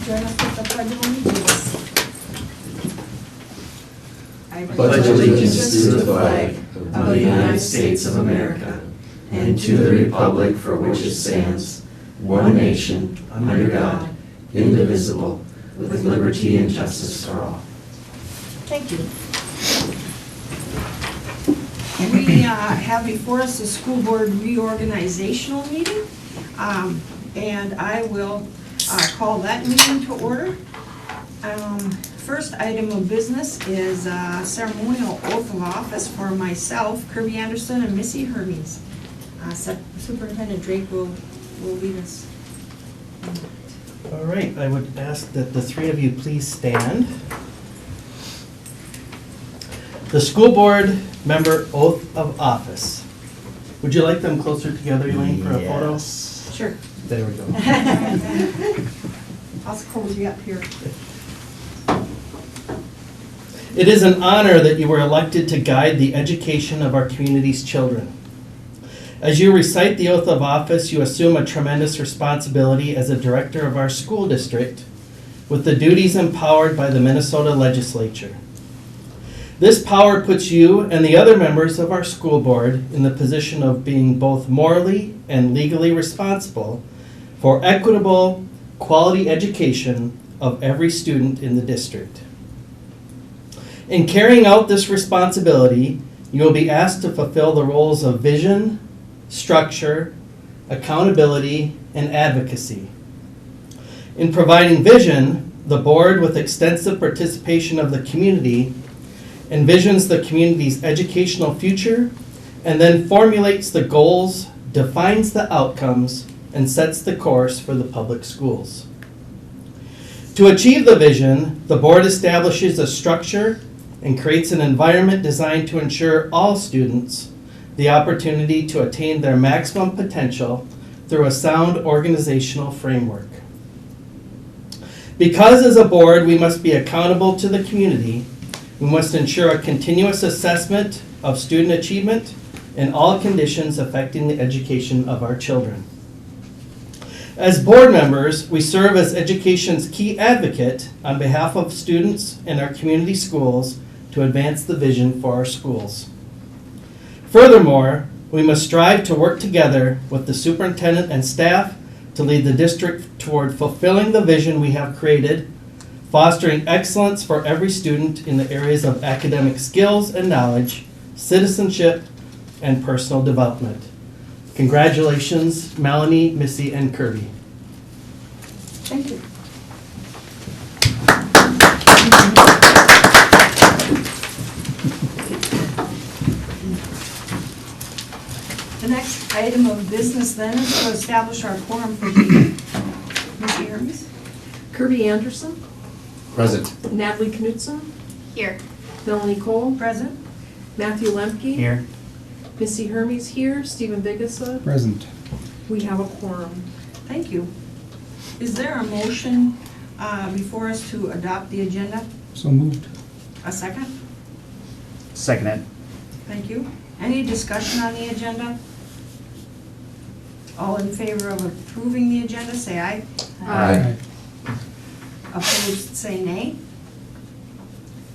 join us with the Pledge of Allegiance. I pledge allegiance to the flag of the United States of America and to the republic for which it stands, one nation, under God, indivisible, with liberty and justice for all. Thank you. We have before us the school board reorganizational meeting, and I will call that meeting to order. First item of business is ceremonial oath of office for myself, Kirby Anderson, and Missy Hermes. Superintendent Drake will lead us. All right, I would ask that the three of you please stand. The school board member oath of office. Would you like them closer together, Elaine, for a photo? Yes. Sure. There we go. I'll close you up here. It is an honor that you were elected to guide the education of our community's children. As you recite the oath of office, you assume a tremendous responsibility as a director of our school district with the duties empowered by the Minnesota legislature. This power puts you and the other members of our school board in the position of being both morally and legally responsible for equitable, quality education of every student in the district. In carrying out this responsibility, you will be asked to fulfill the roles of vision, structure, accountability, and advocacy. In providing vision, the board, with extensive participation of the community, envisions the community's educational future and then formulates the goals, defines the outcomes, and sets the course for the public schools. To achieve the vision, the board establishes a structure and creates an environment designed to ensure all students the opportunity to attain their maximum potential through a sound organizational framework. Because as a board we must be accountable to the community, we must ensure a continuous assessment of student achievement in all conditions affecting the education of our children. As board members, we serve as education's key advocate on behalf of students in our community schools to advance the vision for our schools. Furthermore, we must strive to work together with the superintendent and staff to lead the district toward fulfilling the vision we have created, fostering excellence for every student in the areas of academic skills and knowledge, citizenship, and personal development. Congratulations, Melanie, Missy, and Kirby. Thank you. The next item of business then is to establish our quorum for the meeting. Missy Hermes? Kirby Anderson, Present. Natalie Knutson, Here. Melanie Cole, Present? Matthew Lemke. Here. Missy Hermes here, Stephen Vigasa. Present. We have a quorum. Thank you. Is there a motion before us to adopt the agenda? So moved. A second? Second it. Thank you. Any discussion on the agenda? All in favor of approving the agenda, say aye. Aye. Opposed, say nay.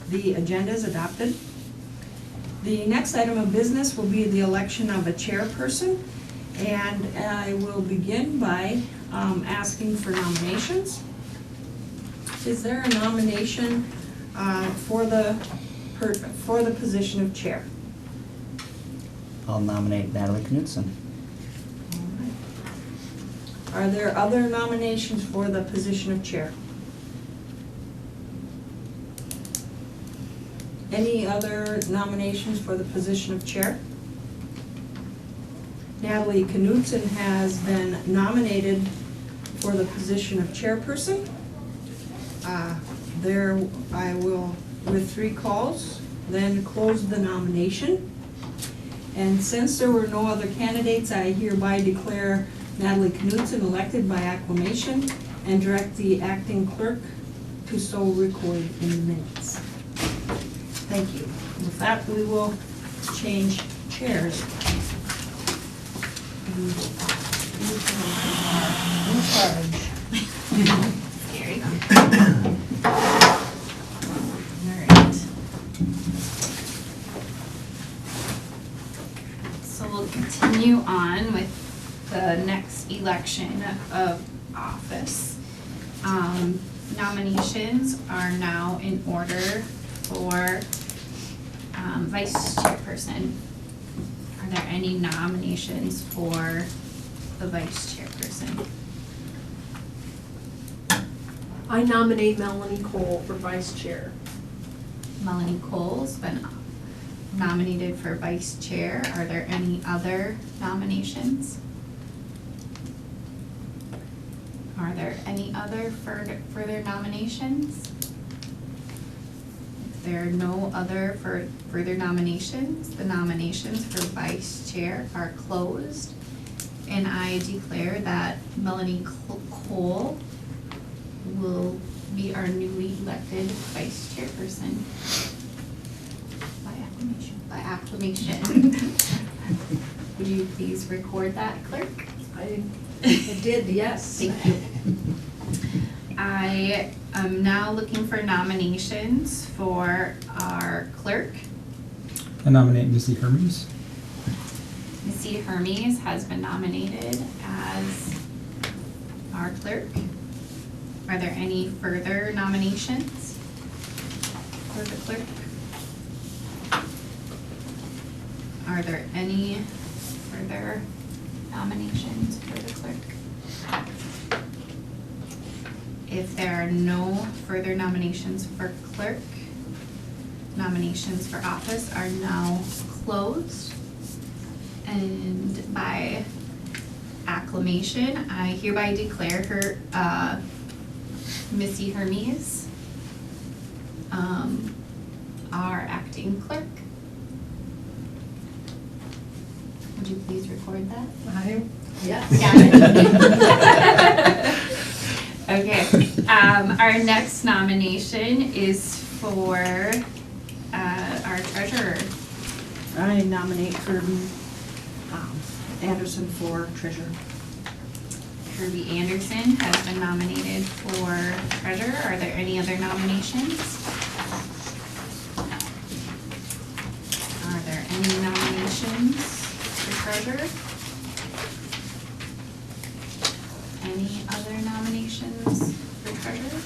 The agenda is adopted. The next item of business will be the election of a chairperson, and I will begin by asking for nominations. Is there a nomination for the position of chair? I'll nominate Natalie Knutson. All right. Are there other nominations for the position of chair? Any other nominations for the position of chair? Natalie Knutson has been nominated for the position of chairperson. I will, with 3 calls, then close the nomination. And since there were no other candidates, I hereby declare Natalie Knutson elected by acclamation and direct the acting clerk to so record in the minutes. Thank you. With that, we will change chairs. In charge. There you go. continue on with the next election of office. Nominations are now in order for vice chairperson. Are there any nominations for the vice chairperson? I nominate Melanie Cole for vice chair. Melanie Cole's been nominated for vice chair. Are there any other nominations? Are there any other further nominations? If there are no other further nominations, the nominations for vice chair are closed. And I declare that Melanie Cole will be our newly elected vice chairperson. By acclamation. Would you please record that, clerk? I did, yes. Thank you. I am now looking for nominations for our clerk. I nominate Missy Hermes. Missy Hermes has been nominated as our clerk. Are there any further nominations for the clerk? Are there any further nominations for the clerk? If there are no further nominations for clerk, nominations for office are now closed. And by acclamation, I hereby declare her, Missy Hermes, our acting clerk. Would you please record that? Yes. Okay, our next nomination is for, our treasurer. I nominate Kirby Anderson for treasurer. Kirby Anderson has been nominated for treasurer. Are there any other nominations? Are there any nominations for treasurer? Any other nominations for treasurer?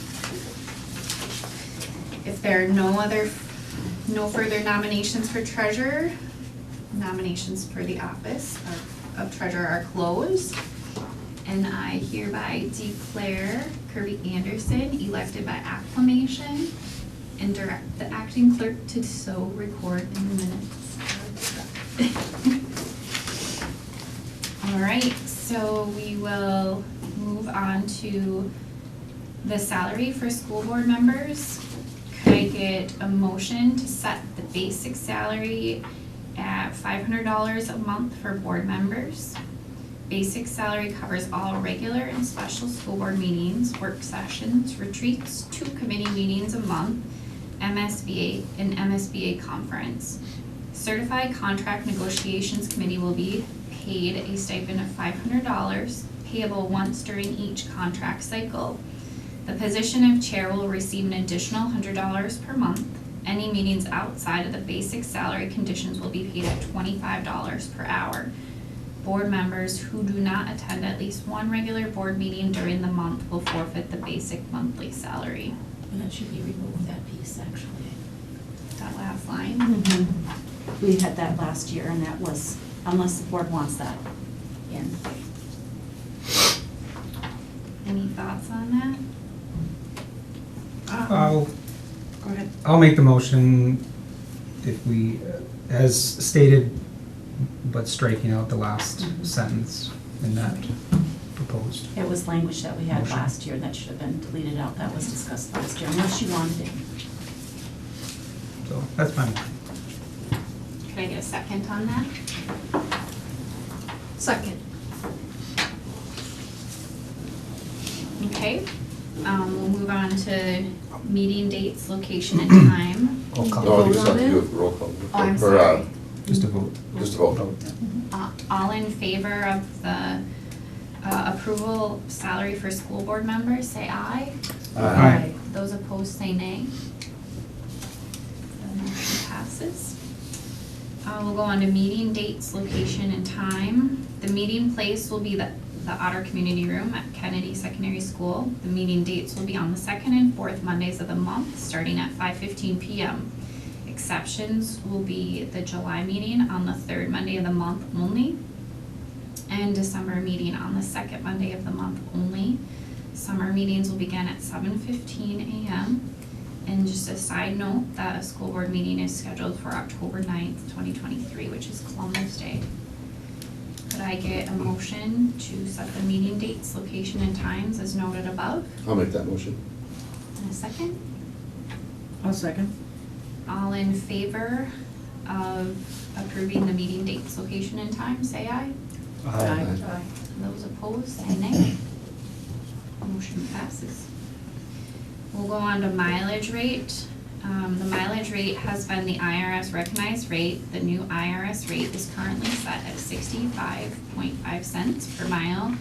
If there are no further nominations for treasurer, nominations for the office of treasurer are closed. And I hereby declare Kirby Anderson elected by acclamation and direct the acting clerk to so record in the minutes. All right, so we will move on to the salary for school board members. Could I get a motion to set the basic salary at $500 a month for board members? Basic salary covers all regular and special school board meetings, work sessions, retreats, 2 committee meetings a month, MSBA and MSBA conference. Certified Contract Negotiations Committee will be paid a stipend of $500, payable once during each contract cycle. The position of chair will receive an additional $100 per month. Any meetings outside of the basic salary conditions will be paid at $25 per hour. Board members who do not attend at least one regular board meeting during the month will forfeit the basic monthly salary. And that should be removed, that piece, actually. That last line. We had that last year, and that was, unless the board wants that in. Any thoughts on that? I'll Go ahead. I'll make the motion if we, as stated, but striking out the last sentence in that proposed. It was language that we had Motion. last year that should have been deleted out, that was discussed last year, unless you wanted it. So that's my motion. Could I get a second on that? Second. Okay, we'll move on to meeting dates, location, and time. Roll call. No, you just Vote have on to it? do a roll call. Oh, I'm Or, sorry. Just a vote. Just a vote. All in favor of the approval salary for school board members, say aye. Aye. Those opposed, say nay. The motion passes. We'll go on to meeting dates, location, and time. The meeting place will be the Otter Community Room at Kennedy Secondary School. The meeting dates will be on the 2nd and 4th Mondays of the month, starting at 5:15 p.m. Exceptions will be the July meeting on the 3rd Monday of the month only, and December meeting on the 2nd Monday of the month only. Summer meetings will begin at 7:15 a.m. And just a side note, that a school board meeting is scheduled for October 9th, 2023, which is Columbus Day. Could I get a motion to set the meeting dates, location, and times as noted above? I'll make that motion. And a second? I'll second. All in favor of approving the meeting dates, location, and times, say aye. Aye. Those opposed, say nay. Motion passes. We'll go on to mileage rate. The mileage rate has been the IRS recognized rate. The new IRS rate is currently set at 65.5 cents per mile,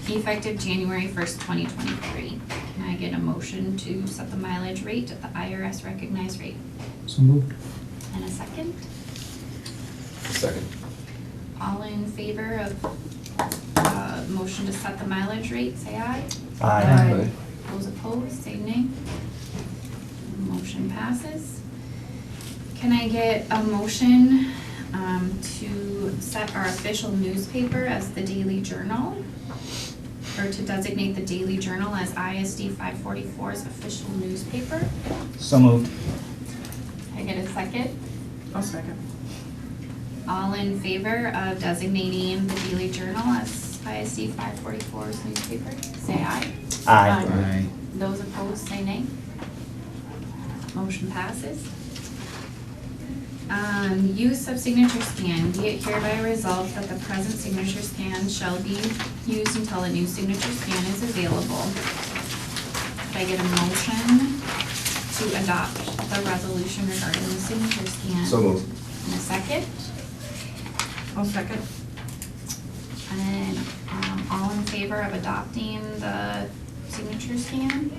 effective January 1st, 2023. Can I get a motion to set the mileage rate at the IRS recognized rate? So moved. And a second? Second. All in favor of motion to set the mileage rate, say aye. Aye. Those opposed, say nay. Motion passes. Can I get a motion to set our official newspaper as the Daily Journal? Or to designate the Daily Journal as ISD 544's official newspaper? So moved. Can I get a second? I'll second. All in favor of designating the Daily Journal as ISD 544's newspaper, say aye. Aye. Those opposed, say nay. Motion passes. Use of signature scan. Be it hereby resolved that the present signature scan shall be used until a new signature scan is available. Could I get a motion to adopt the resolution regarding the signature scan? So moved. In a second? I'll second. And all in favor of adopting the signature scan,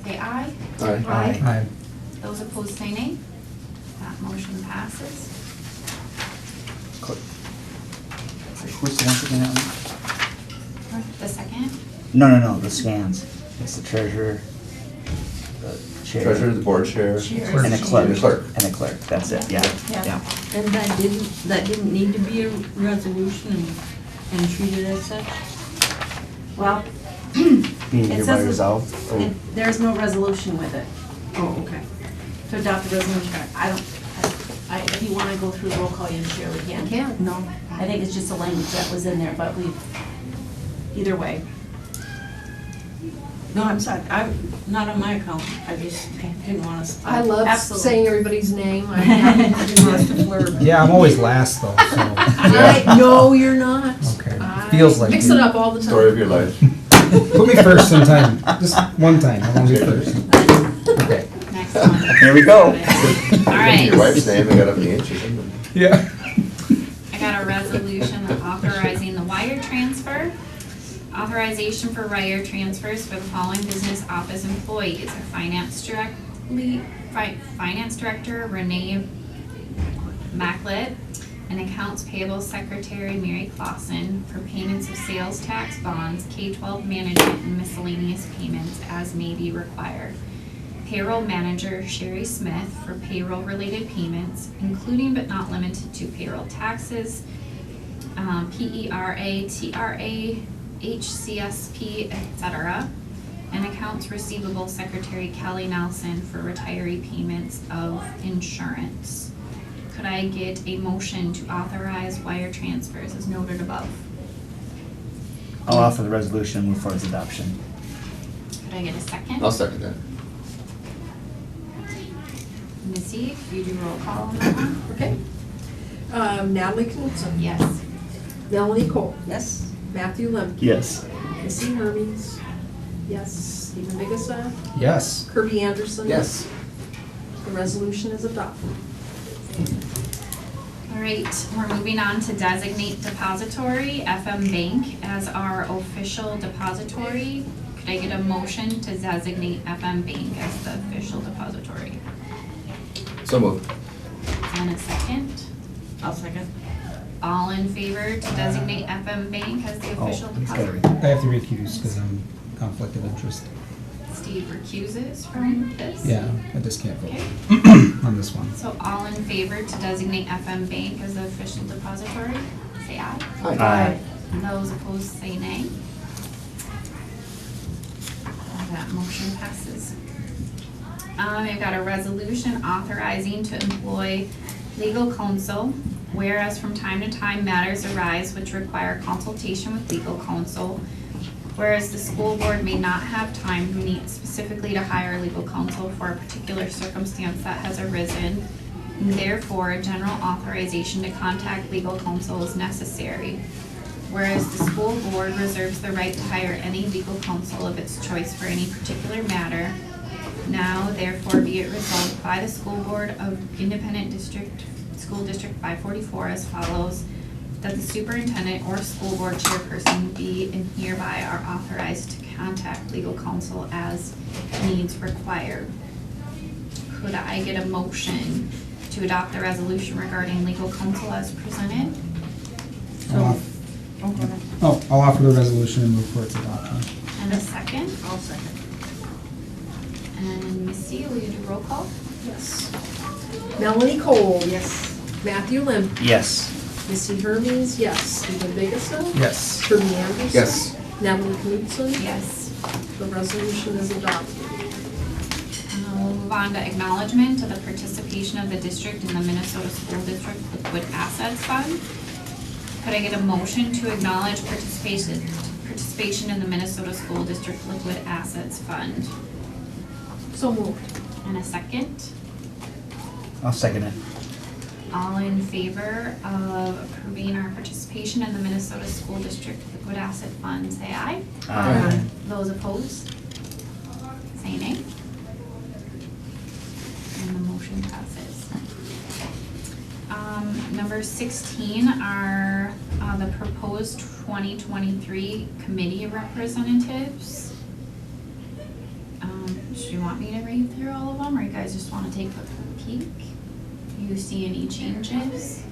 say aye. Aye. Aye. Those opposed, say nay. That motion passes. Who's the one taking that one? The second? No, the scans. It's the treasurer, the chair. Treasurer, the board chair. Chair. And a clerk. And a clerk. And a clerk, that's it, yeah, Yeah. yeah. And that didn't need to be a resolution and treated as such? Well, Being It hereby says- resolved. there's no resolution with it Oh, okay. to adopt the resolution. If you want to go through roll call, you sure we can. Can't, no. I think it's just a language that was in there, but either way. No, I'm sorry, I'm not on my account, I just didn't want us. I love Absolutely. saying everybody's name. I didn't want us to blur. Yeah, I'm always last though, so, No, you're not. okay. I Feels like Mix it. it up all the time. Story of your life. Put me first sometime, just one time, I want to be first. Okay. Next one. Here we go. All right. Your wife's name, I got up the inch or something. Yeah. I got a resolution authorizing the wire transfer. Authorization for wire transfers for the following business office employees. Finance Director Renee Macklett, and Accounts Payable Secretary Mary Clausen for payments of sales tax bonds, K-12 management, and miscellaneous payments as may be required. Payroll Manager Sherry Smith for payroll-related payments, including but not limited to payroll taxes, PERA, TRA, HCSP, etc. And Accounts Receivable Secretary Kelly Nelson for retiree payments of insurance. Could I get a motion to authorize wire transfers as noted above? I'll offer the resolution and move for its adoption. Could I get a second? I'll second that. Missy, could you do roll call on that one? Okay. Natalie Knudsen. Yes. Melanie Cole. Yes? Matthew Lemke. Yes. Missy Hermes. Yes. Stephen Biggessa. Yes. Kirby Anderson. Yes. The resolution is adopted. All right, we're moving on to designate depository, FM Bank, as our official depository. Could I get a motion to designate FM Bank as the official depository? So moved. And a second? I'll second. All in favor to designate FM Bank as the official he's gotta depository? I have to recuse because I'm conflict of interest. Steve recuses from this? Yeah, I just can't vote Okay. on this one. So all in favor to designate FM Bank as the official depository, say aye. Aye. Those opposed say nay. That motion passes. I've got a resolution authorizing to employ legal counsel, whereas from time to time matters arise which require consultation with legal counsel, whereas the school board may not have time to meet specifically to hire legal counsel for a particular circumstance that has arisen, and therefore a general authorization to contact legal counsel is necessary. Whereas the school board reserves the right to hire any legal counsel of its choice for any particular matter, now therefore be it resolved by the school board of Independent District, School District 544 as follows, that the superintendent or school board chairperson be and hereby are authorized to contact legal counsel as needs required. Could I get a motion to adopt the resolution regarding legal counsel as presented? I'll offer the resolution and move for its adoption. And a second? I'll second. And Missy, will you do roll call? Yes. Melanie Cole. Yes. Matthew Limp. Yes. Missy Hermes, yes. Stephen Biggessa. Yes. Kirby Anderson. Yes. Natalie Knudsen. Yes. The resolution is adopted. We'll move on to acknowledgement of the participation of the district in the Minnesota School District Liquid Assets Fund. Could I get a motion to acknowledge participation in the Minnesota School District Liquid Assets Fund? So moved. And a second? I'll second it. All in favor of approving our participation in the Minnesota School District Liquid Asset Fund, say aye. Aye. Those opposed? Say nay. And the motion passes. Number 16 are the proposed 2023 committee representatives. Do you want me to read through all of them, or you guys just want to take a peek? Do you see any changes?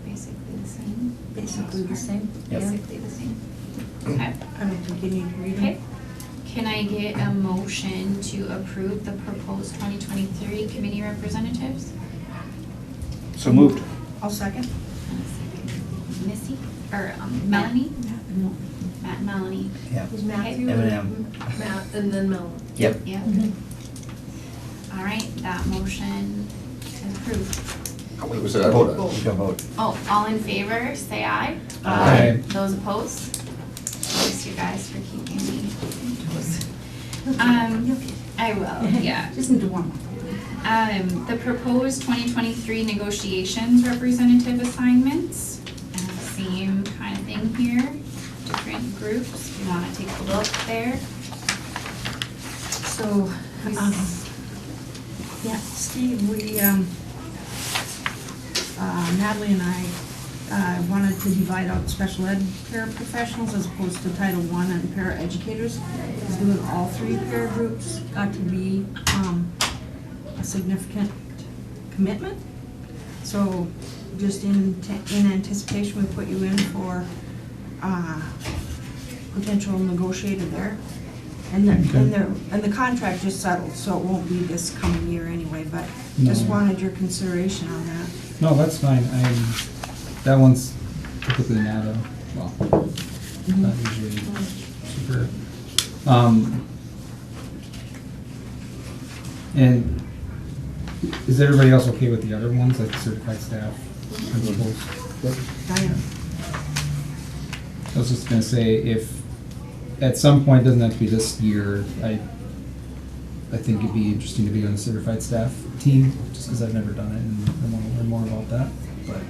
Basically the same. Basically the same. Yep. Basically the same. Okay. I don't think you need to read Okay. them. Can I get a motion to approve the proposed 2023 committee representatives? So moved. I'll second. And a second. Missy, or Melanie? No. Matt and Melanie. Yeah. It was Matthew, M&M. Matt, and then Melanie. Yep. Yep. All right, that motion is approved. How many was it? I voted. You can vote. Oh, all in favor, say aye. Aye. Those opposed? Thanks, you guys, for keeping me toes. I will, yeah. Just need to warm up. The proposed 2023 negotiations representative assignments, same kind of thing here, different groups, if you wanna take a look there. So, yeah, Steve, we, Natalie and I wanted to divide out special ed paraprofessionals as opposed to Title I and paraeducators. Because doing all three para groups got to be a significant commitment. So just in anticipation, we put you in for potential negotiator there. And the contract just settled, so it won't be this coming year anyway, but just No. wanted your consideration on that. No, that's fine. That one's typically not not usually super. And is everybody else okay with the other ones, like certified staff principals? Diana? I was just gonna say, if at some point, it doesn't have to be this year, I think it'd be interesting to be on the certified staff team, just because I've never done it and I want to learn more about that, but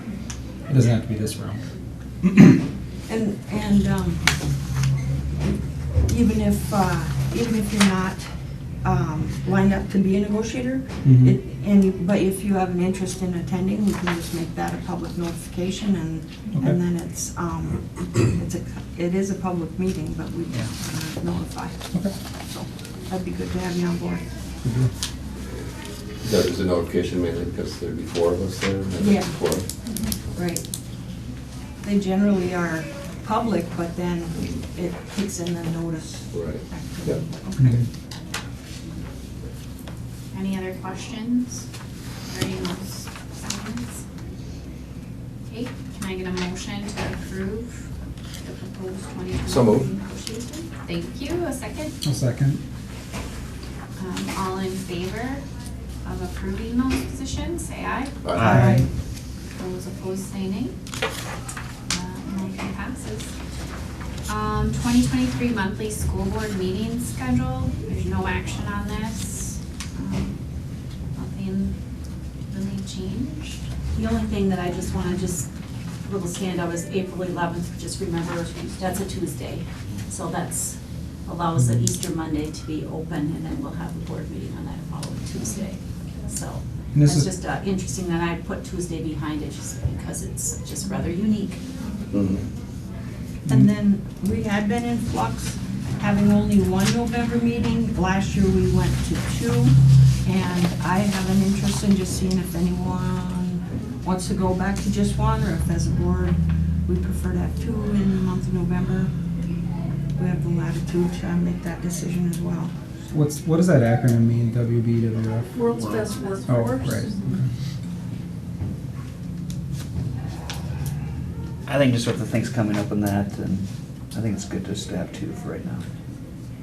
it doesn't have to be this round. And even if you're not lined up to be a negotiator, Mhm. but if you have an interest in attending, we can just make that a public notification Okay. and then it is a public meeting, but we notify. Okay. So that'd be good to have you on board. That is a notification mainly because there'd be 4 of us there. and Yeah. before. Right. They generally are public, but then it takes in the notice. Right. Yeah. Okay. Any other questions regarding those assignments? Okay, can I get a motion to approve the proposed 2023 So moved. negotiation? Thank you, a second. I'll second. All in favor of approving those positions, say aye. Aye. Those opposed, say nay. Motion passes. 2023 monthly school board meeting schedule, there's no action on this. Nothing really changed. The only thing that I just wanna a little standout is April 11th, just remember, that's a Tuesday. So that's, allows the Easter Monday to be open, and then we'll have the board meeting on that following Tuesday. So, And this that's is- just interesting that I put Tuesday behind it, just because it's just rather unique. Mhm. And then we had been in flux, having only one November meeting. Last year we went to 2, and I have an interest in just seeing if anyone wants to go back to just one, or if as a board, we prefer to have 2 in the month of November. We have the latitude to make that decision as well. What does that acronym mean, WBWF? World's Best Oh, Workforce. right, okay. I think just with the things coming up in that, and I think it's good just to have 2 for right now.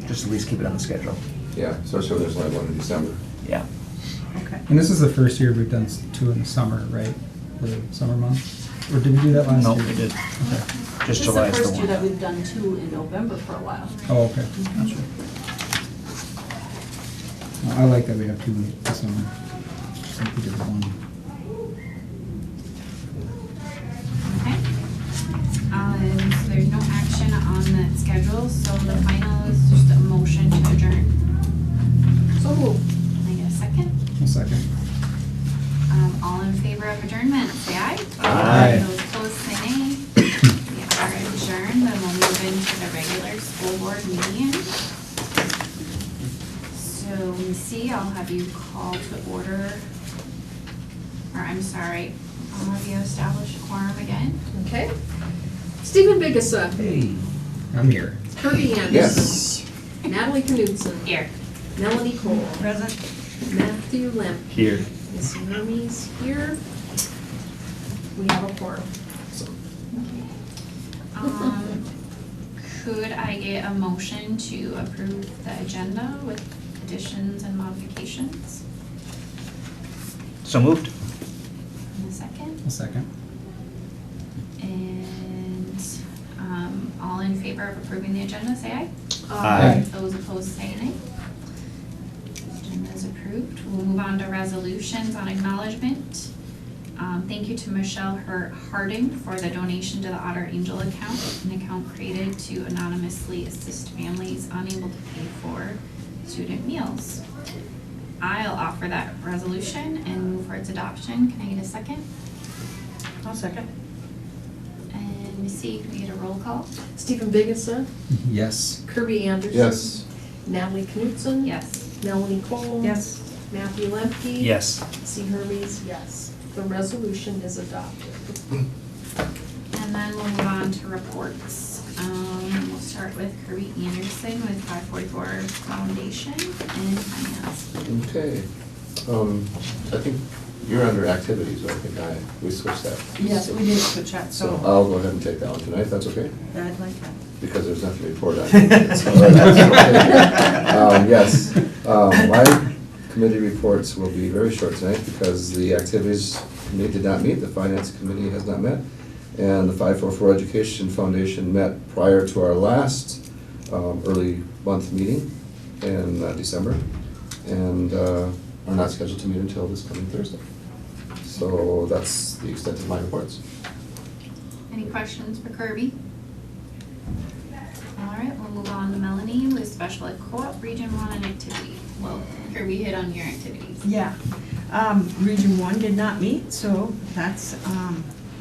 Just at least keep it on the schedule. Yeah, especially when there's only one in December. Yeah. Okay. And this is the first year we've done 2 in the summer, right? The summer months? Or did we do that last year? No, we did. Okay. Just This July is is the the first year that one. we've done 2 in November for a while. Oh, okay. That's right. I like that we have 2 in the summer. I think we did 1. Okay. So there's no action on that schedule, so the final is just a motion to adjourn. So moved. Can I get a second? A second. All in favor of adjournment, say aye. Aye. Those opposed, say nay. We are adjourned, then we'll move into the regular school board meeting. So, Missy, I'll have you call to order, or I'm sorry, I'll have you establish a quorum again. Okay. Stephen Biggessa, Hey. I'm here. Kirby Anderson. Yes. Natalie Knudsen. Here. Melanie Cole. Present? Matthew Lemp. Here. Miss Hermes here. We have a quorum. Could I get a motion to approve the agenda with additions and modifications? So moved? In a second? A second. And, all in favor of approving the agenda, say aye. Aye. Those opposed, say nay. Agenda is approved. We'll move on to resolutions on acknowledgement. Thank you to Michelle Harding for the donation to the Otter Angel account, an account created to anonymously assist families unable to pay for student meals. I'll offer that resolution and move for its adoption. Can I get a second? I'll second. And Missy, can we get a roll call? Stephen Biggessa, Yes. Kirby Anderson. Yes. Natalie Knudsen. Yes. Melanie Cole. Yes. Matthew Lemke. Yes. C. Hermes, yes. The resolution is adopted. And then we'll move on to reports. We'll start with Kirby Anderson with 544 Foundation and Finance. Okay. I think you're under activities, I think we switched that. Yes, we did switch that, So so I'll go ahead and take that one tonight, if that's okay? I'd like that. Because there's nothing to report on. So that's okay. Yes, my committee reports will be very short tonight because the activities committee did not meet, the finance committee has not met, and the 544 Education Foundation met prior to our last early month meeting in December, and are not scheduled to meet until this coming Thursday. So that's the extent of my reports. Any questions for Kirby? All right, we'll move on to Melanie with Special Ed Co-op Region 1 and activity. Well, Kirby hit on your activities. Yeah. Region 1 did not meet, so that's,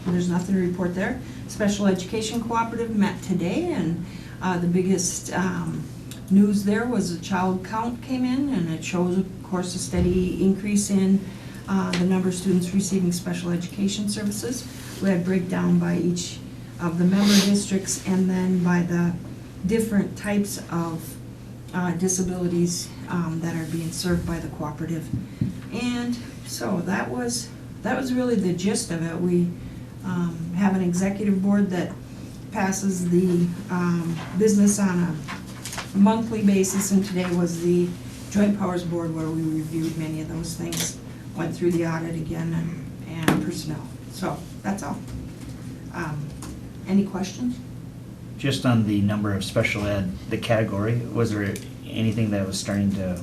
there's nothing to report there. Special Education Cooperative met today, and the biggest news there was the child count came in, and it shows, of course, a steady increase in the number of students receiving special education services. We had breakdown by each of the member districts and then by the different types of disabilities that are being served by the cooperative. And so that was really the gist of it. We have an executive board that passes the business on a monthly basis, and today was the Joint Powers Board where we reviewed many of those things, went through the audit again and personnel. So that's all. Any questions? Just on the number of special ed, the category, was there anything that was starting to,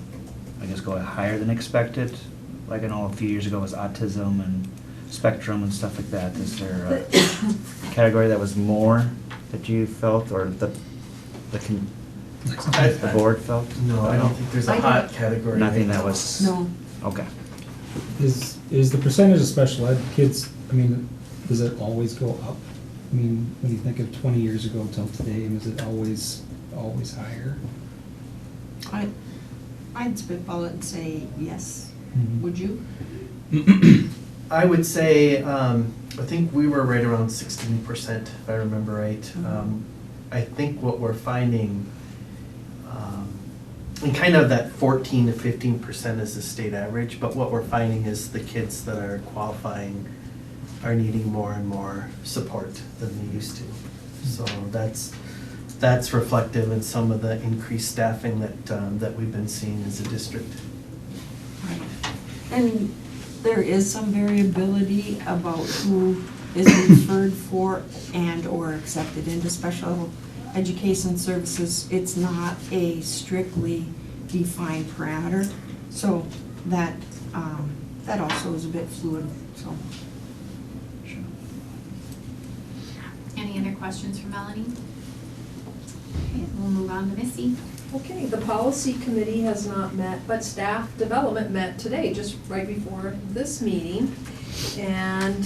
I guess, go higher than expected? Like I know a few years ago was autism and spectrum and stuff like that. Is there a category that was more that you felt, or the board felt? No, I don't think there's a hot category. Nothing that was? No. Okay. Is the percentage of special ed kids, I mean, does it always go up? I mean, when you think of 20 years ago till today, is it always higher? I'd spitball it and say yes. Mhm. Would you? I would say, I think we were right around 16%, if I remember right. I think what we're finding, and kind of that 14 to 15% is the state average, but what we're finding is the kids that are qualifying are needing more and more support than they used to. So that's reflective in some of the increased staffing that we've been seeing as a district. Right. And there is some variability about who is referred for and or accepted into special education services. It's not a strictly defined parameter, so that also is a bit fluid, so. Any other questions for Melanie? Okay, we'll move on to Missy. Okay, the policy committee has not met, but staff development met today, just right before this meeting. And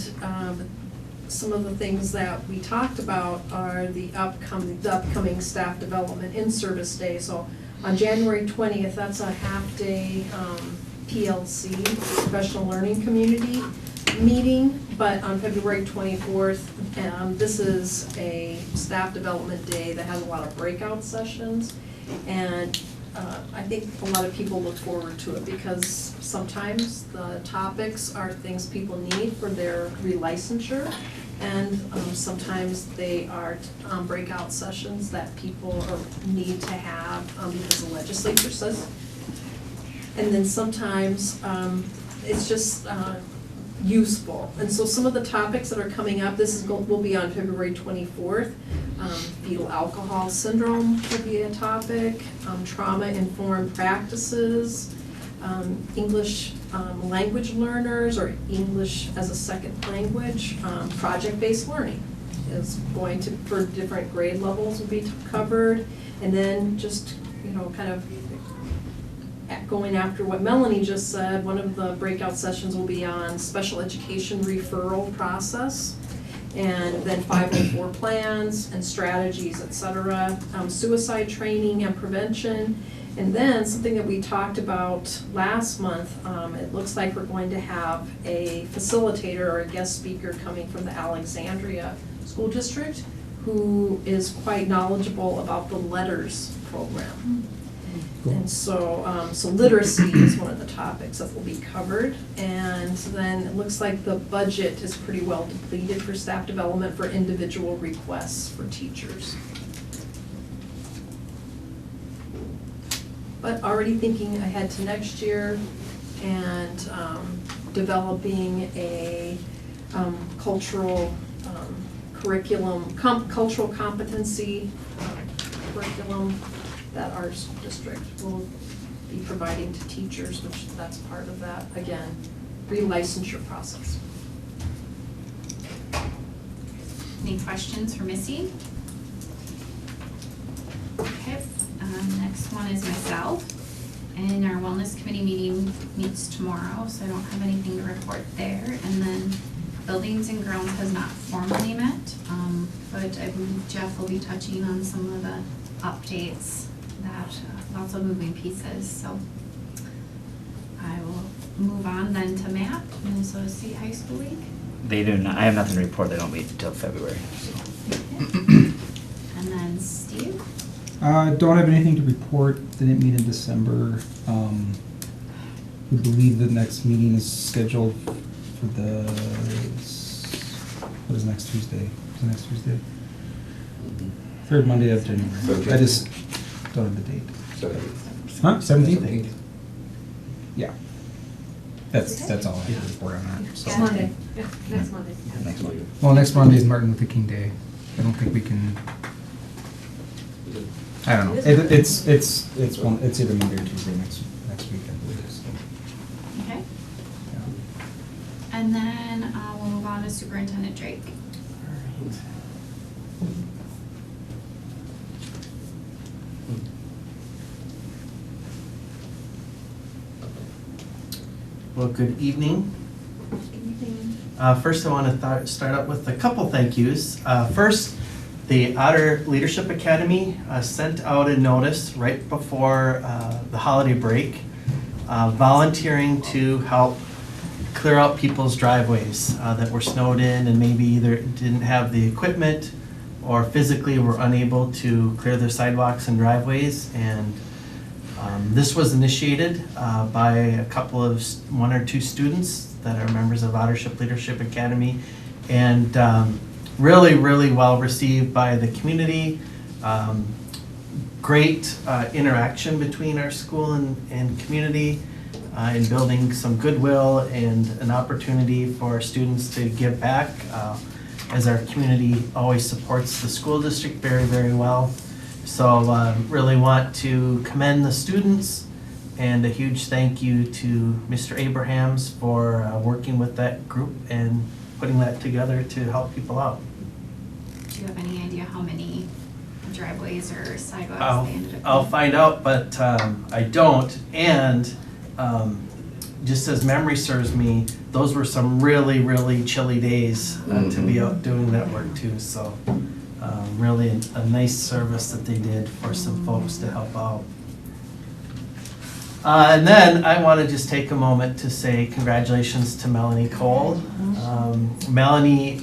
some of the things that we talked about are the upcoming staff development in-service day. So on January 20th, that's a half-day PLC, Professional Learning Community meeting. But on February 24th, this is a staff development day that has a lot of breakout sessions. And I think a lot of people look forward to it because sometimes the topics are things people need for their relicensure, and sometimes they are breakout sessions that people need to have because the legislature says. And then sometimes it's just useful. And so some of the topics that are coming up, will be on February 24th. Fetal alcohol syndrome will be a topic, trauma-informed practices, English language learners or English as a second language, project-based learning is going to, for different grade levels, will be covered. And then just, kind of going after what Melanie just said, one of the breakout sessions will be on special education referral process, and then 504 plans and strategies, et cetera, suicide training and prevention. And then something that we talked about last month, it looks like we're going to have a facilitator or a guest speaker coming from the Alexandria School District who is quite knowledgeable about the LETTERS program. Cool. And so, so literacy is one of the topics that will be covered. And then it looks like the budget is pretty well depleted for staff development for individual requests for teachers. But already thinking ahead to next year and developing a cultural curriculum, cultural competency curriculum that our school district will be providing to teachers, which that's part of that, again, relicensure process. Any questions for Missy? Okay, next one is myself. And our wellness committee meeting meets tomorrow, so I don't have anything to report there. And then buildings and grounds has not formally met, but I believe Jeff will be touching on some of the updates lots of moving pieces, so. I will move on then to Matt, Minnesota State High School League. They do not, I have nothing to report, they don't meet until February, so. And then Steve? Don't have anything to report. Didn't meet in December. We believe the next meeting is scheduled for what is next Tuesday? Is it next Tuesday? Third Monday of January. I just don't have the date. 17th. Huh? 17th? Yeah. That's all I have to report on that. So. Next Monday, yeah, next Monday. Next week. Well, next Monday is Martin Luther King Day. I don't think we can. I don't know. It's either Monday or Tuesday next week, I believe. So, Okay. yeah. And then we'll move on to Superintendent Drake. Well, good evening. First, I want to start out with a couple thank yous. First, the Otter Leadership Academy sent out a notice right before the holiday break, volunteering to help clear out people's driveways that were snowed in and maybe either didn't have the equipment or physically were unable to clear their sidewalks and driveways. And this was initiated by a couple of, one or two students that are members of Ottership Leadership Academy, and really, really well received by the community. Great interaction between our school and community in building some goodwill and an opportunity for students to give back, as our community always supports the school district very, very well. So really want to commend the students, and a huge thank you to Mr. Abrahams for working with that group and putting that together to help people out. Do you have any idea how many driveways or sidewalks they ended up? I'll find out, but I don't. And just as memory serves me, those were some really, really chilly days to be out doing that work too. So really a nice service that they did for some folks to help out. And then I want to just take a moment to say congratulations to Melanie Cole. Melanie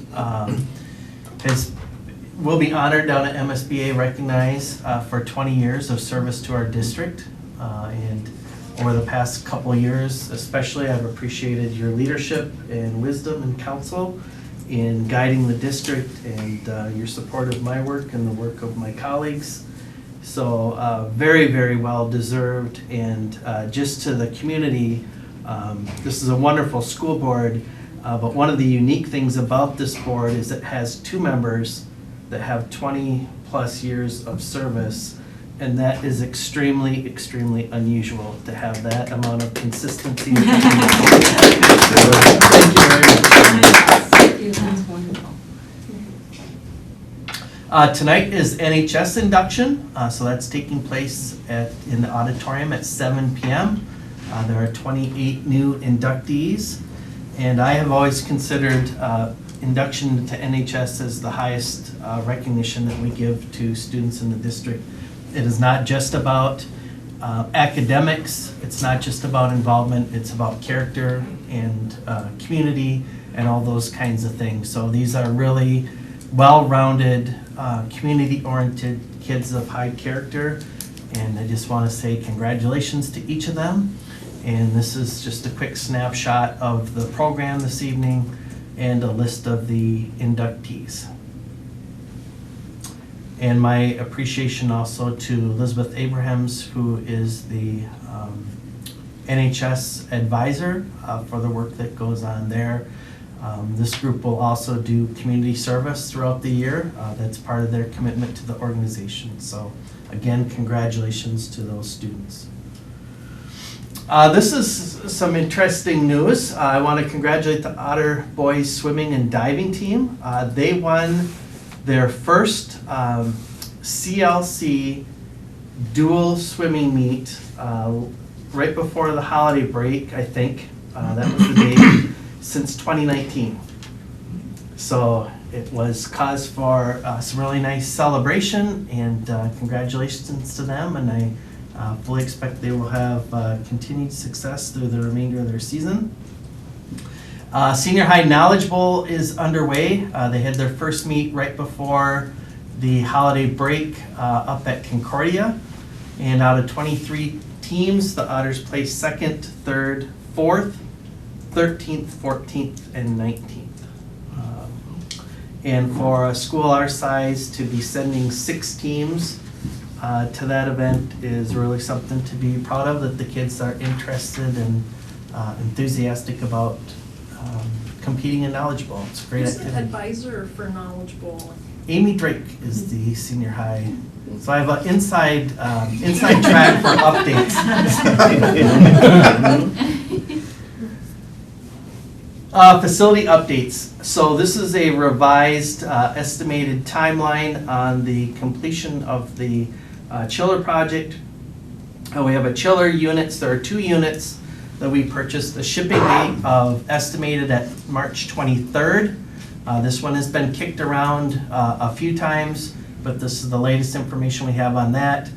will be honored down at MSBA, recognized for 20 years of service to our district. And over the past couple of years, especially, I've appreciated your leadership and wisdom and counsel in guiding the district, and your support of my work and the work of my colleagues. So very, very well deserved. And just to the community, this is a wonderful school board, but one of the unique things about this board is it has two members that have 20 plus years of service, and that is extremely, extremely unusual to have that amount of consistency. Thank you very much. That's wonderful. Tonight is NHS induction, so that's taking place in the auditorium at 7 p.m. There are 28 new inductees, and I have always considered induction to NHS as the highest recognition that we give to students in the district. It is not just about academics, it's not just about involvement, it's about character and community and all those kinds of things. So these are really well-rounded, community-oriented kids of high character, and I just want to say congratulations to each of them. And this is just a quick snapshot of the program this evening and a list of the inductees. And my appreciation also to Elizabeth Abrahams, who is the NHS advisor for the work that goes on there. This group will also do community service throughout the year. That's part of their commitment to the organization. So again, congratulations to those students. This is some interesting news. I want to congratulate the Otter Boys Swimming and Diving team. They won their first CLC dual swimming meet right before the holiday break, I think. That was the date, since 2019. So it was cause for some really nice celebration, and congratulations to them, and I fully expect they will have continued success through the remainder of their season. Senior High Knowledge Bowl is underway. They had their first meet right before the holiday break up at Concordia. And out of 23 teams, the Otters placed 2nd, 3rd, 4th, 13th, 14th, and 19th. And for a school our size to be sending 6 teams to that event is really something to be proud of, that the kids are interested and enthusiastic about competing in Knowledge Bowl. It's a great Who's the activity. advisor for Knowledge Bowl? Amy Drake is the senior high. So I have an inside track for updates. Facility updates. So this is a revised estimated timeline on the completion of the chiller project. We have a chiller units. There are 2 units that we purchased. A shipping date of estimated at March 23rd. This one has been kicked around a few times, but this is the latest information we have on that.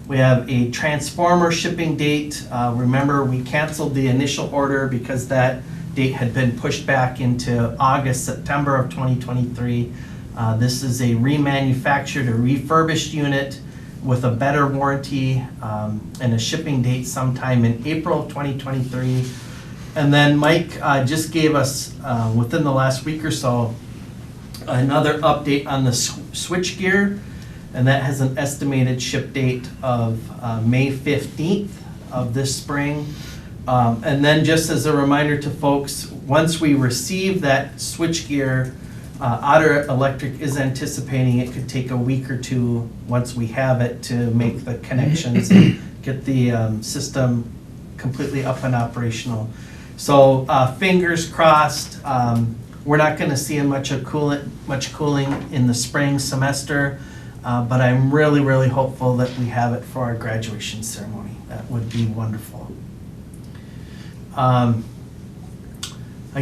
We have a transformer shipping date. Remember, we canceled the initial order because that date had been pushed back into August, September of 2023. This is a remanufactured or refurbished unit with a better warranty and a shipping date sometime in April of 2023. And then Mike just gave us, within the last week or so, another update on the switchgear, and that has an estimated ship date of May 15th of this spring. And then just as a reminder to folks, once we receive that switchgear, Otter Electric is anticipating it could take a week or 2 once we have it to make the connections and get the system completely up and operational. So fingers crossed. We're not going to see much cooling in the spring semester, but I'm really, really hopeful that we have it for our graduation ceremony. That would be wonderful. I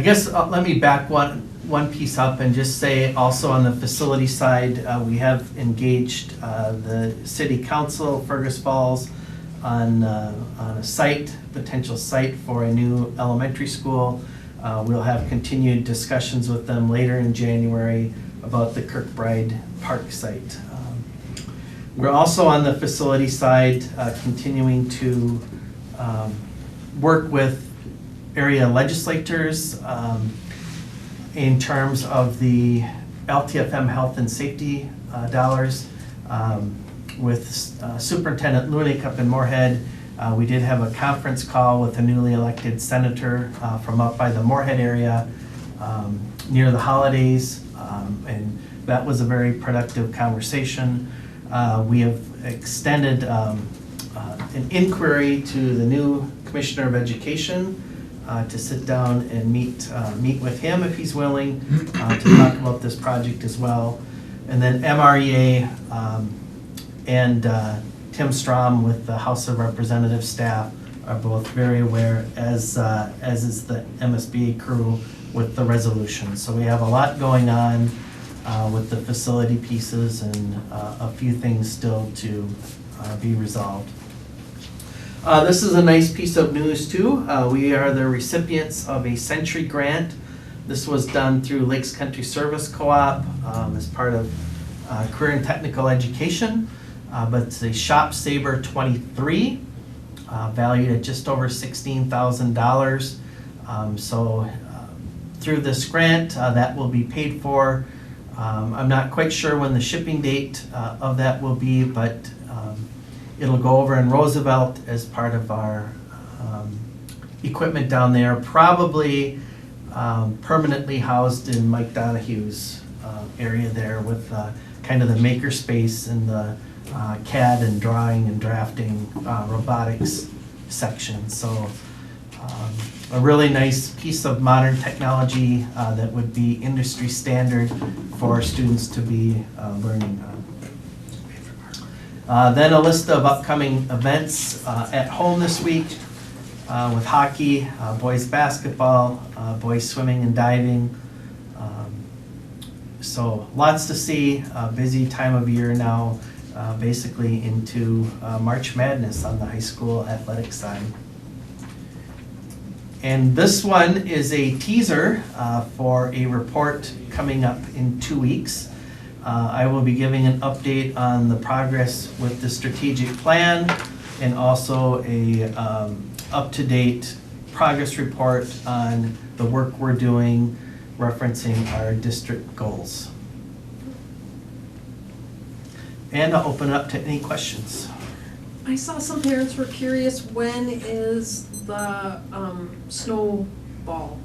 guess let me back one piece up and just say also on the facility side, we have engaged the city council, Fergus Falls, on a potential site for a new elementary school. We'll have continued discussions with them later in January about the Kirkbride Park site. We're also on the facility side continuing to work with area legislators in terms of the LTFM health and safety dollars. With Superintendent Lunik up in Moorhead, we did have a conference call with a newly elected senator from up by the Moorhead area near the holidays, and that was a very productive conversation. We have extended an inquiry to the new Commissioner of Education to sit down and meet with him if he's willing to talk about this project as well. And then MREA and Tim Strom with the House of Representatives staff are both very aware, as is the MSBA crew with the resolution. So we have a lot going on with the facility pieces and a few things still to be resolved. This is a nice piece of news too. We are the recipients of a Century Grant. This was done through Lakes Country Service Co-op as part of Career and Technical Education. But it's a Shop Saber 23, valued at just over $16,000. So through this grant, that will be paid for. I'm not quite sure when the shipping date of that will be, but it'll go over in Roosevelt as part of our equipment down there, probably permanently housed in Mike Donahue's area there with kind of the maker space and the CAD and drawing and drafting robotics section. So a really nice piece of modern technology that would be industry standard for students to be learning on. Then a list of upcoming events at home this week with hockey, boys basketball, boys swimming and diving, So lots to see, busy time of year now, basically into March Madness on the high school athletics side. And this one is a teaser for a report coming up in 2 weeks. I will be giving an update on the progress with the strategic plan and also a up-to-date progress report on the work we're doing referencing our district goals. And I'll open it up to any questions. I saw some parents were curious, when is the snowball?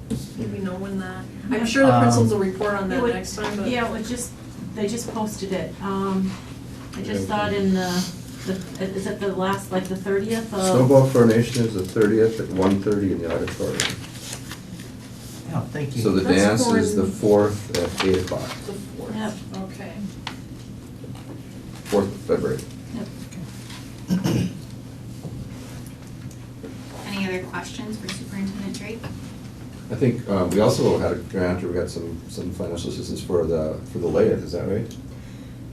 Do we know when that, I'm sure the principals will report on that next time, but. Yeah, it was just, they just posted it. I just saw it in the, is it the last, like the 30th of? Snowball coronation is the 30th at 1:30 in the auditorium. Yeah, thank you. So the That's dance is the for- 4th at 8 o'clock, The fourth, Yep. okay. 4th of February. Any other questions for Superintendent Drake? I think we also had a grant, or we got some financial assistance for the lathe, is that right?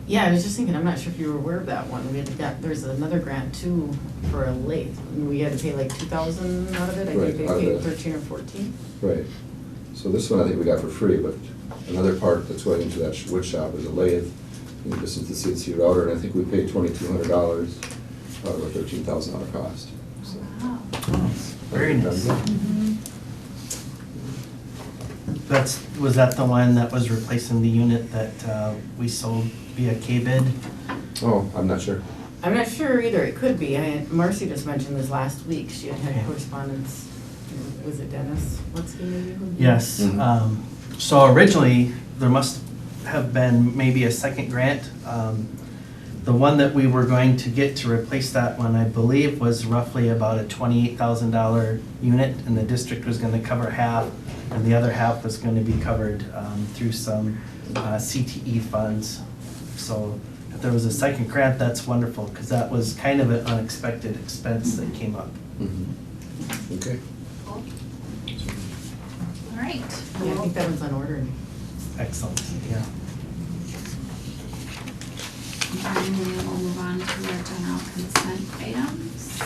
Yeah, I was just thinking, I'm not sure if you were aware of that one. We had got, there's another grant too for a lathe. We had to pay like 2,000 out of it. I Right, think they out of paid the- 13 or 14. Right. So this one I think we got for free, but another part that's going into that wood shop is a lathe, in addition to the CNC router, and I think we paid $2,200 out of a $13,000 cost. So, Wow. Very nice. Mm-hmm. Was that the one that was replacing the unit that we sold via K-bid? Oh, I'm not sure. I'm not sure either. It could be. Marcy just mentioned this last week. She had Okay. had correspondence. Was it Dennis? What's the name? Yes. Mhm. So originally, there must have been maybe a second grant. The one that we were going to get to replace that one, I believe, was roughly about a $28,000 unit, and the district was going to cover half, and the other half was going to be covered through some CTE funds. So if there was a second grant, that's wonderful, because that was kind of an unexpected expense that came up. Mhm. Okay. Cool. All right. Yeah, I think that one's on order. Excellent, yeah. And we will move on to our general consent items.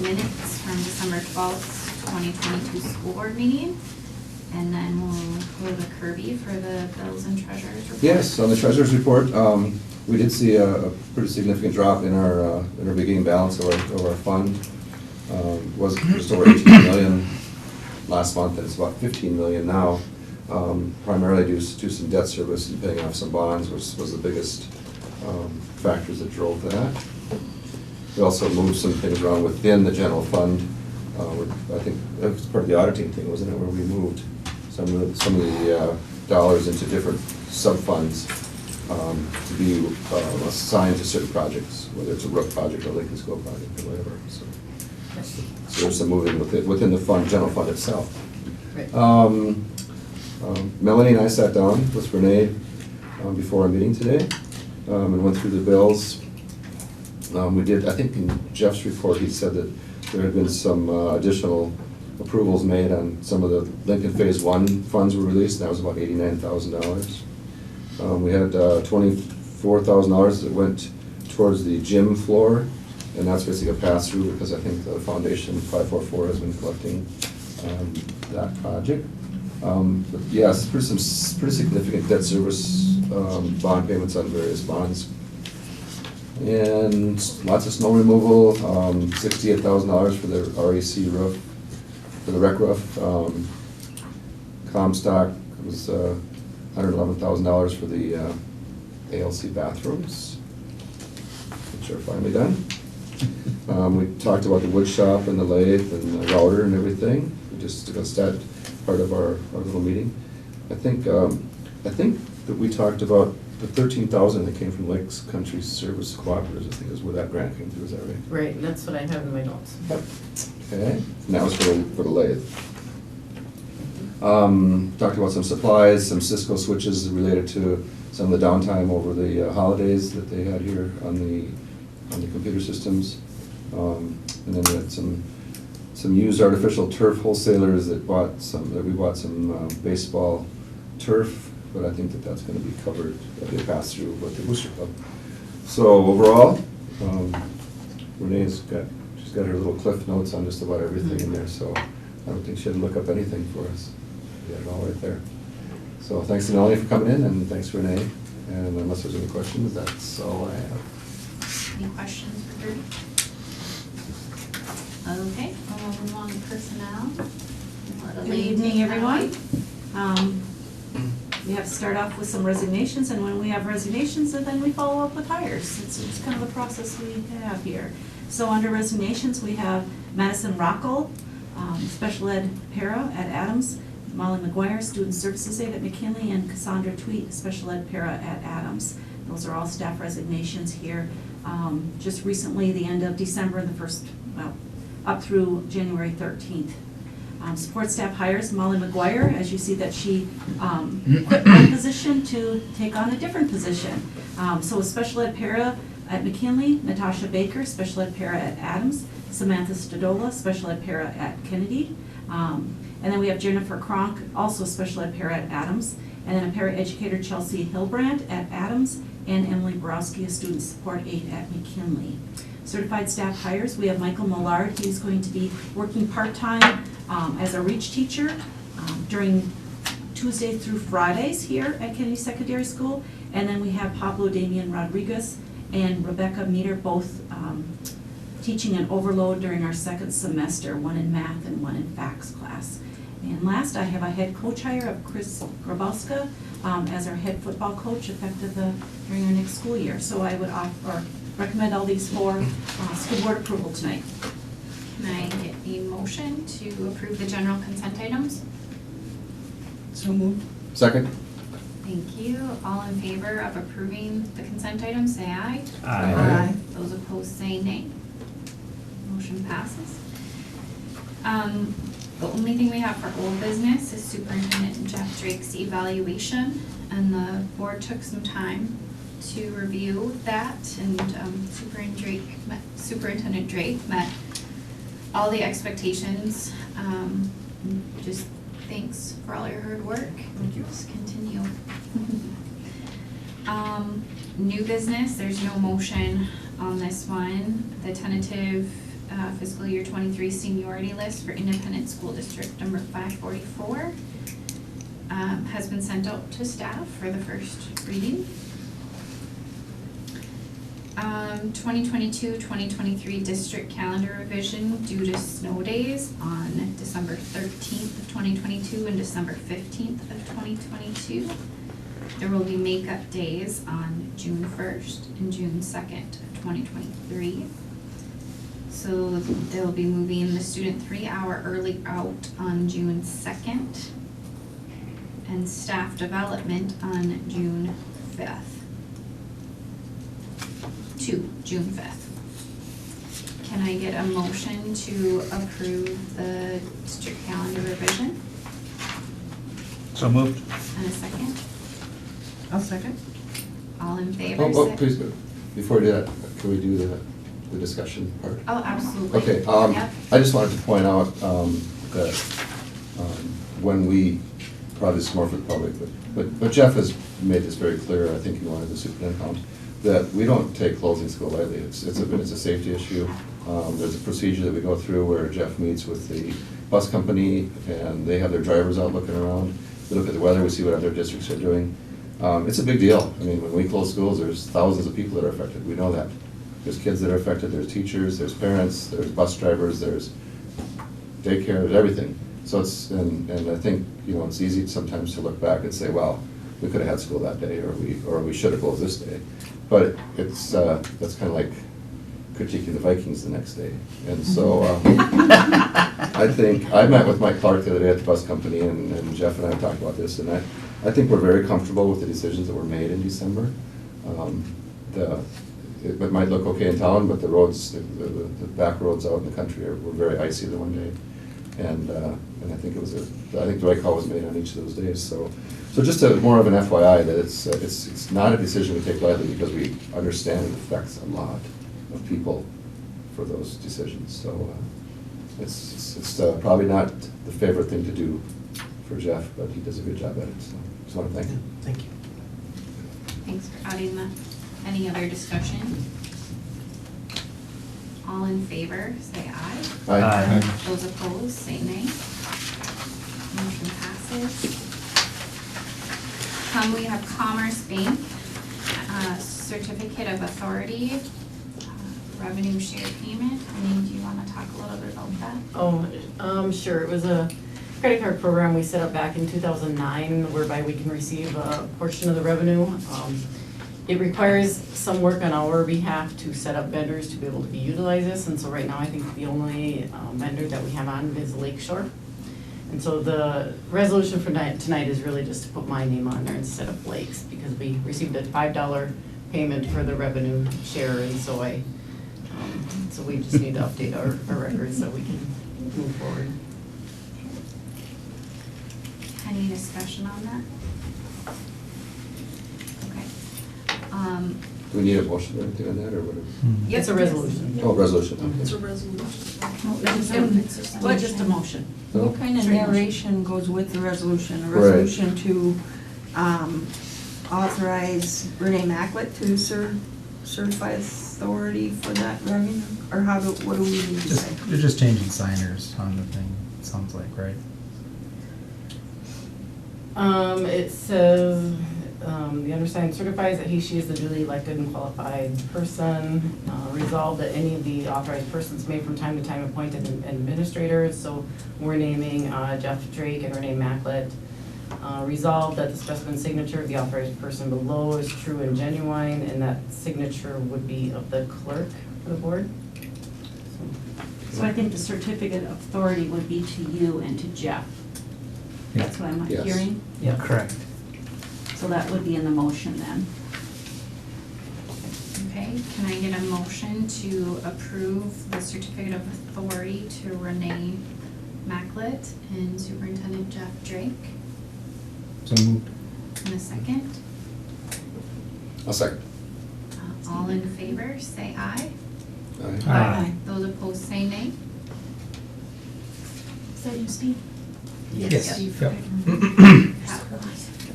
Minutes from December 12th, 2022 school board meeting. And then we'll go to Kirby for the bills and treasurer's report. Yes, on the treasurer's report, we did see a pretty significant drop in our beginning balance of our fund. Was just over 18 million last month, and it's about 15 million now. Primarily due to some debt service and paying off some bonds, which was the biggest factors that drove that. We also moved some things around within the general fund. I think that was part of the auditing thing, wasn't it, where we moved some of the dollars into different sub-funds to be assigned to certain projects, whether it's a roof project or Lincoln School project or whatever. So there's some moving within the fund, general fund itself. Right. Melanie and I sat down with Renee before our meeting today and went through the bills. We did, I think in Jeff's report, he said that there had been some additional approvals made on some of the Lincoln Phase 1 funds were released, and that was about $89,000. We had $24,000 that went towards the gym floor, and that's basically a pass-through because I think the Foundation 544 has been collecting that project. But yes, some pretty significant debt service bond payments on various bonds. And lots of snow removal, $68,000 for the REC roof, for the rec roof. Comstock was $111,000 for the ALC bathrooms, which are finally done. We talked about the wood shop and the lathe and the router and everything. We just discussed that part of our little meeting. I think that we talked about the 13,000 that came from Lakes Country Service Cooperatives, I think is where that grant came through, is that right? Right, that's what I have in my notes. Yep. Okay, and that was for the lathe. Talked about some supplies, some Cisco switches related to some of the downtime over the holidays that they had here on the computer systems. And then we had some some used artificial turf wholesalers that we bought some baseball turf, but I think that that's gonna be covered, that'll be a pass-through with the Booster Club. So overall, she's got her little cliff notes on just about everything in there, so I don't think she had to look up anything for us. We had it all right there. So thanks to Nellie for coming in, and thanks Renee, and unless there's any questions, that's all I have. Any questions for Drew? Okay, we'll move on to personnel. Let Good Elaine evening, take that everyone. away. We have to start off with some resignations, and when we have resignations, then we follow up with hires. It's kind of a process we have here. So under resignations, we have Madison Rockel, special ed para at Adams, Molly McGuire, student services aide at McKinley, and Cassandra Tweet, special ed para at Adams. Those are all staff resignations here. Just recently, the end of December, up through January 13th. Support staff hires Molly McGuire, as you see that she quit one position to take on a different position. So a special ed para at McKinley, Natasha Baker, special ed para at Adams, Samantha Stadola, special ed para at Kennedy. And then we have Jennifer Kronk, also special ed para at Adams. And then a para educator, Chelsea Hilbrand at Adams, and Emily Borowski, a student support aide at McKinley. Certified staff hires, we have Michael Millard. He's going to be working part-time as a REACH teacher during Tuesday through Fridays here at Kennedy Secondary School. And then we have Pablo Damian Rodriguez and Rebecca Meter, both teaching an overload during our second semester, one in math and one in FACS class. And last, I have a head coach hire of Chris Grabowska as our head football coach effective during our next school year. So I would recommend all these for school board approval tonight. Can I get a motion to approve the general consent items? So moved. Second? Thank you. All in favor of approving the consent items, say aye. Aye. Those opposed, say nay. Motion passes. The only thing we have for old business is Superintendent Jeff Drake's evaluation, and the board took some time to review that, and Superintendent Drake met all the expectations. Just thanks for all your hard work. Thank you. Just continue. New business, there's no motion on this one. The tentative fiscal year 23 seniority list for Independent School District number 544 has been sent out to staff for the first reading. 2022-2023 district calendar revision due to snow days on December 13th of 2022 and December 15th of 2022. There will be makeup days on June 1st and June 2nd of 2023. So they'll be moving the student 3-hour early out on June 2nd and staff development on June 5th. To June 5th. Can I get a motion to approve the district calendar revision? So moved. And a second? I'll second. All in favor? Oh, say- please, before we do that, can we do the discussion part? Oh, absolutely. Okay, Yep. I just wanted to point out that when we, probably this is more for the public, but Jeff has made this very clear, I think he wanted the superintendent, that we don't take closing school lightly. It's a safety issue. There's a procedure that we go through where Jeff meets with the bus company, and they have their drivers out looking around. We look at the weather, we see what other districts are doing. It's a big deal. I mean, when we close schools, there's thousands of people that are affected. We know that. There's kids that are affected, there's teachers, there's parents, there's bus drivers, there's daycare, there's everything. So and I think, it's easy sometimes to look back and say, well, we could have had school that day, or we should have closed this day. But that's kind of like critiquing the Vikings the next day. And so I think, I met with Mike Clark the other day at the bus company, and Jeff and I talked about this, and I think we're very comfortable with the decisions that were made in December. It might look okay in town, but the roads, the back roads out in the country were very icy the one day. And I think the right call was made on each of those days. So just more of an FYI that it's not a decision we take lightly, because we understand it affects a lot of people for those decisions. So It's probably not the favorite thing to do for Jeff, but he does a good job at it, so just want to thank him. Thank you. Thanks for adding that. Any other discussion? All in favor, say aye. Aye. Those opposed, say nay. Motion passes. We have Commerce Bank, Certificate of Authority, revenue share payment. I mean, do you wanna talk a little bit about that? Oh, sure, it was a credit card program we set up back in 2009 whereby we can receive a portion of the revenue. It requires some work on our behalf to set up vendors to be able to utilize this, and so right now I think the only vendor that we have on is Lakeshore. And so the resolution for tonight is really just to put my name on there instead of Blake's, because we received a $5 payment for the revenue share, and so so we just need to update our records so we can move forward. Any discussion on that? Okay. Do we need a motion or anything on that, or what? It's a resolution. Oh, resolution, okay. It's a resolution. It's just a Well, just a motion. What kind of Straight motion. narration goes with the resolution? A Right. resolution to authorize Renee Macklett to certify authority for that revenue? Or what do we need to say? You're just changing signers on the thing, it sounds like, right? It says, the undersigned certifies that he, she is the duly elected and qualified person. Resolved that any of the authorized persons may from time to time appointed administrators, so we're naming Jeff Drake and Renee Macklett. Resolved that the specimen signature of the authorized person below is true and genuine, and that signature would be of the clerk for the board. So I think the certificate of authority would be to you and to Jeff. That's what I'm Yes. hearing? Yeah. Correct. So that would be in the motion then. Okay, can I get a motion to approve the certificate of authority to Renee Macklett and Superintendent Jeff Drake? So moved. In a second. I'll second. All in favor, say aye. Aye. Aye. Those opposed, say nay. Is that you, Steve? Yes. Steve. Yep.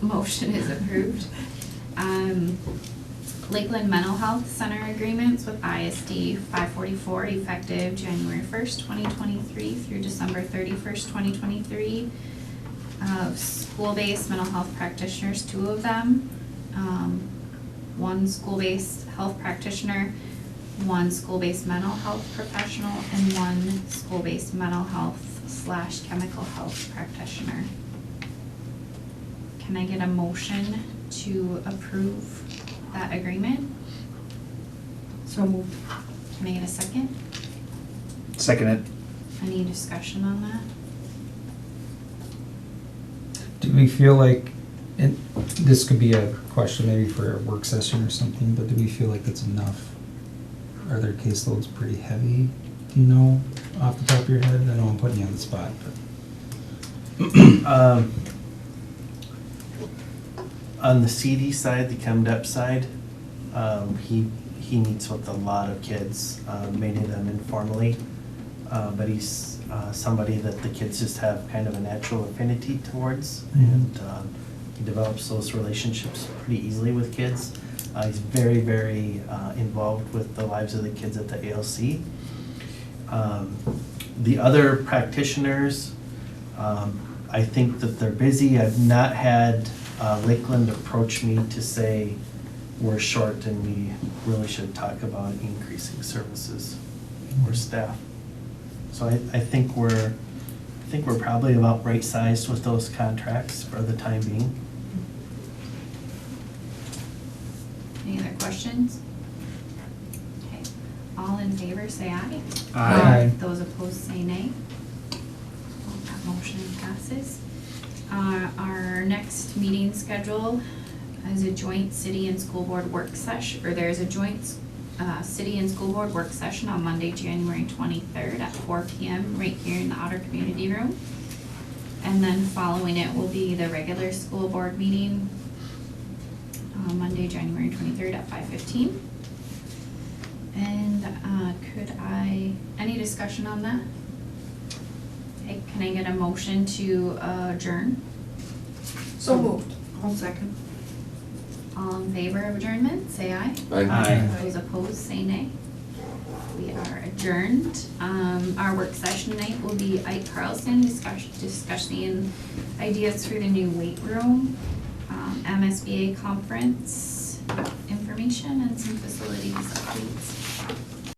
Motion is approved. Lakeland Mental Health Center agreements with ISD 544 effective January 1st, 2023 through December 31st, 2023. School-based mental health practitioners, 2 of them. One school-based health practitioner, 1 school-based mental health professional, and 1 school-based mental health / chemical health practitioner. Can I get a motion to approve that agreement? So moved. Can I get a second? Second it. Any discussion on that? Do we feel like, and this could be a question maybe for a work session or something, but do we feel like that's enough? Are their caseloads pretty heavy? Do you know off the top of your head? I know I'm putting you on the spot, but. On the CD side, the ChemDep side, he meets with a lot of kids, many of them informally. But he's somebody that the kids just have kind of a natural affinity towards, and he develops those relationships pretty easily with kids. He's very, very involved with the lives of the kids at the ALC. The other practitioners, I think that they're busy. I've not had Lakeland approach me to say we're short and we really should talk about increasing services or staff. So I think we're probably about right sized with those contracts for the time being. Any other questions? Okay, all in favor, say aye. Aye. Those opposed, say nay. That motion passes. Our next meeting schedule is a joint city and school board work session, or there's a joint city and school board work session on Monday, January 23rd at 4 p.m. right here in the outer community room. And then following it will be the regular school board meeting on Monday, January 23rd at 5:15. And any discussion on that? Okay, can I get a motion to adjourn? So moved. I'll second. All in favor of adjournment, say aye. Aye. Those opposed, say nay. We are adjourned. Our work session tonight will be Ike Carlson discussing ideas for the new weight room, MSBA conference information, and some facilities updates.